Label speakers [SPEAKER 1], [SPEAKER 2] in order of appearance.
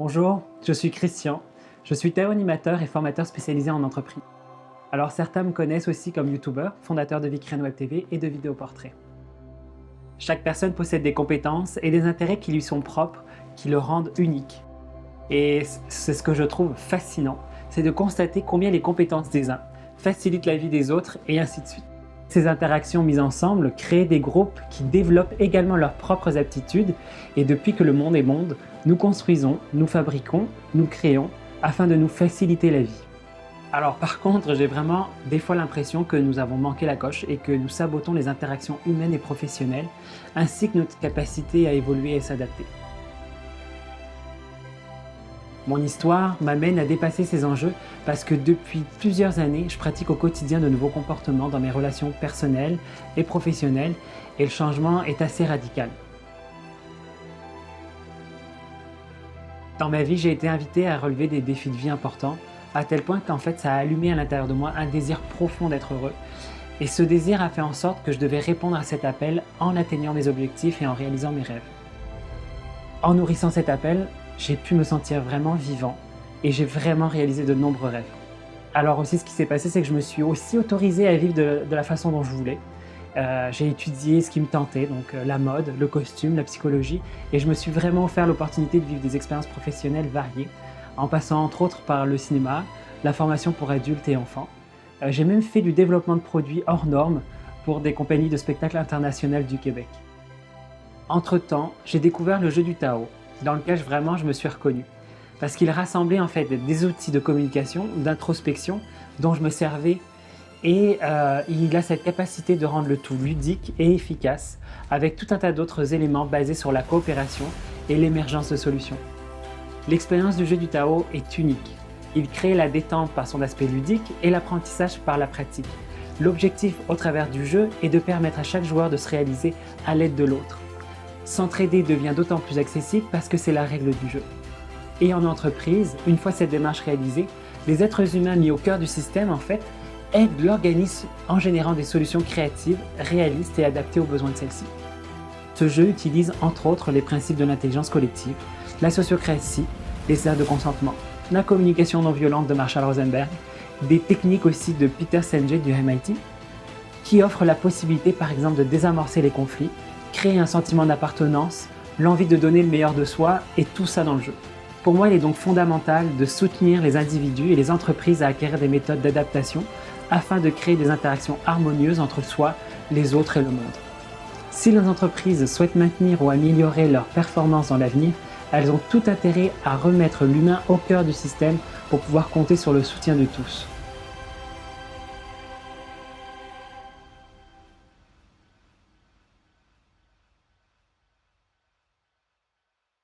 [SPEAKER 1] Bonjour, je suis Christian. Je suis animateur et formateur spécialisé en entreprise. Alors certains me connaissent aussi comme youtubeur, fondateur de Vicren Web TV et de vidéoportraits. Chaque personne possède des compétences et des intérêts qui lui sont propres, qui le rendent unique. Et c'est ce que je trouve fascinant, c'est de constater combien les compétences des uns facilitent la vie des autres et ainsi de suite. Ces interactions mises ensemble créent des groupes qui développent également leurs propres aptitudes et depuis que le monde est monde, nous construisons, nous fabriquons, nous créons afin de nous faciliter la vie. Alors par contre, j'ai vraiment des fois l'impression que nous avons manqué la coche et que nous sabotons les interactions humaines et professionnelles ainsi que notre capacité à évoluer et s'adapter. Mon histoire m'amène à dépasser ces enjeux parce que depuis plusieurs années, je pratique au quotidien de nouveaux comportements dans mes relations personnelles et professionnelles et le changement est assez radical. Dans ma vie, j'ai été invité à relever des défis de vie importants, à tel point qu'en fait ça a allumé à l'intérieur de moi un désir profond d'être heureux. Et ce désir a fait en sorte que je devais répondre à cet appel en atteignant mes objectifs et en réalisant mes rêves. En nourrissant cet appel, j'ai pu me sentir vraiment vivant et j'ai vraiment réalisé de nombreux rêves. Alors aussi ce qui s'est passé, c'est que je me suis aussi autorisé à vivre de la façon dont je voulais. J'ai étudié ce qui me tentait, donc la mode, le costume, la psychologie, et je me suis vraiment offert l'opportunité de vivre des expériences professionnelles variées, en passant entre autres par le cinéma, la formation pour adultes et enfants. J'ai même fait du développement de produits hors normes pour des compagnies de spectacles internationales du Québec. Entre-temps, j'ai découvert le jeu du Tao, dans lequel vraiment je me suis reconnu, parce qu'il rassemblait en fait des outils de communication, d'introspection, dont je me servais, et il a cette capacité de rendre le tout ludique et efficace, avec tout un tas d'autres éléments basés sur la coopération et l'émergence de solutions. L'expérience du jeu du Tao est unique. Il crée la détente par son aspect ludique et l'apprentissage par la pratique. L'objectif au travers du jeu est de permettre à chaque joueur de se réaliser à l'aide de l'autre. S'entraider devient d'autant plus accessible parce que c'est la règle du jeu. Et en entreprise, une fois cette démarche réalisée, les êtres humains mis au cœur du système en fait aident l'organisme en générant des solutions créatives, réalistes et adaptées aux besoins de celle-ci. Ce jeu utilise entre autres les principes de l'intelligence collective, la sociocratie, les aires de consentement, la communication non violente de Marshall Rosenberg, des techniques aussi de Peter Senge du MIT, qui offrent la possibilité par exemple de désamorcer les conflits, créer un sentiment d'appartenance, l'envie de donner le meilleur de soi et tout ça dans le jeu. Pour moi, il est donc fondamental de soutenir les individus et les entreprises à acquérir des méthodes d'adaptation afin de créer des interactions harmonieuses entre soi, les autres et le monde. Si les entreprises souhaitent maintenir ou améliorer leurs performances dans l'avenir, elles ont tout intérêt à remettre l'humain au cœur du système pour pouvoir compter sur le soutien de tous.